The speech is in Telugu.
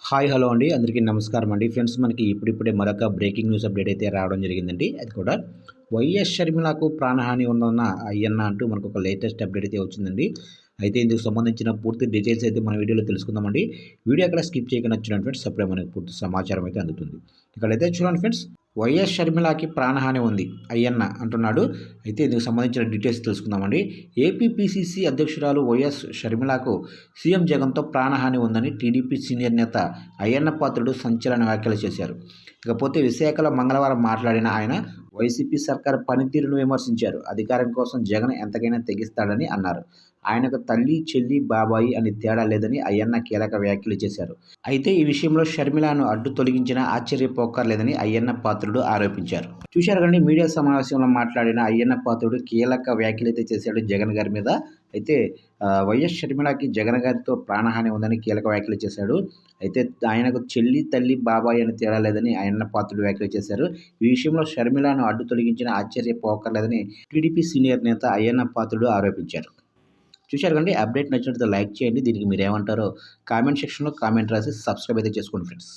హాయ్ హలో అండి, అందరికీ నమస్కారం అండి. ఫ్రెండ్స్, మనకి ఇప్పుడిప్పుడే మరొక బ్రేకింగ్ న్యూస్ అప్డేట్ అయితే రావడం జరిగిందండి. అది కూడా వైఎస్ షర్మిలకు ప్రాణహాని ఉందన్న అయ్యన్న అంటూ మనకు ఒక లేటెస్ట్ అప్డేట్ అయితే వచ్చిందండి. అయితే ఇందుకు సంబంధించిన పూర్తి డీటెయిల్స్ అయితే మన వీడియోలో తెలుసుకుందామండి. వీడియో అక్కడ స్కిప్ చేయకుండా చూడండి ఫ్రెండ్స్, అప్పుడే మనకు పూర్తి సమాచారం అయితే అందుతుంది. ఇక్కడైతే చూడండి ఫ్రెండ్స్, వైఎస్ షర్మిలకి ప్రాణహాని ఉంది అయ్యన్న అంటున్నాడు. అయితే ఇందుకు సంబంధించిన డీటెయిల్స్ తెలుసుకుందామండి. ఏపీపీసీసీ అధ్యక్షురాలు వైఎస్ షర్మిలకు సీఎం జగన్తో ప్రాణహాని ఉందని టీడీపీ సీనియర్ నేత అయ్యన్న పాత్రుడు సంచలన వ్యాఖ్యలు చేశారు. ఇకపోతే విశాఖలో మంగళవారం మాట్లాడిన ఆయన వైసీపీ సర్కార్ పనితీరును విమర్శించారు. అధికారం కోసం జగన్ ఎంతకైనా తెగిస్తాడని అన్నారు. ఆయనకు తల్లి, చెల్లి, బాబాయి అని తేడా లేదని అయ్యన్న కీలక వ్యాఖ్యలు చేశారు. అయితే ఈ విషయంలో షర్మిలను అడ్డు తొలగించినా ఆశ్చర్యపోక్కర్లేదని అయ్యన్న పాత్రుడు ఆరోపించారు. చూశారు కండి, మీడియా సమావేశంలో మాట్లాడిన అయ్యన్న పాత్రుడు కీలక వ్యాఖ్యలు అయితే చేశాడు జగన్ గారి మీద. అయితే వైఎస్ షర్మిలకి జగన్ గారితో ప్రాణహాని ఉందని కీలక వ్యాఖ్యలు చేశాడు. అయితే ఆయనకు చెల్లి, తల్లి, బాబాయి అని తేడా లేదని అయ్యన్న పాత్రుడు వ్యాఖ్యలు చేశారు. ఈ విషయంలో షర్మిలను అడ్డు తొలగించిన ఆశ్చర్యపోకర్లేదని టీడీపీ సీనియర్ నేత అయ్యన్న పాత్రుడు ఆరోపించారు. చూశారు కండి, అప్డేట్ నచ్చినట్లయితే లైక్ చేయండి. దీనికి మీరు ఏమంటారో కామెంట్ సెక్షన్లో కామెంట్ రాసి సబ్స్క్రైబ్ అయితే చేసుకోండి ఫ్రెండ్స్.